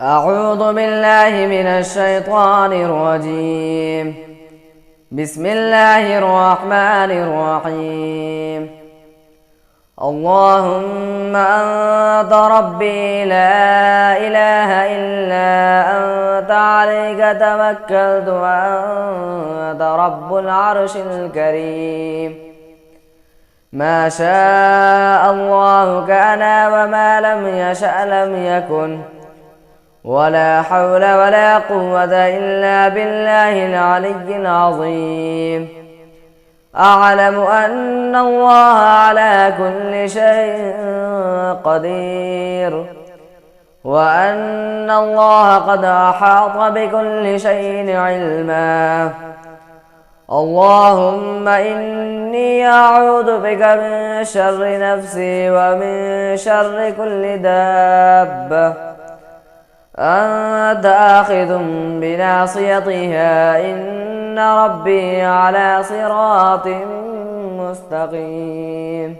أعوذ بالله من الشيطان الرجيم. بسم الله الرحمن الرحيم. اللهم أنت ربي لا إله إلا أنت عليك توكلت وأنت رب العرش الكريم. ما شاء الله كان وما لم يشأ لم يكن، ولا حول ولا قوة إلا بالله العلي العظيم. أعلم أن الله على كل شيء قدير، وأن الله قد أحاط بكل شيء علما. اللهم إني أعوذ بك من شر نفسي ومن شر كل دابة أنت آخذ بناصيتها، إن ربي على صراط مستقيم.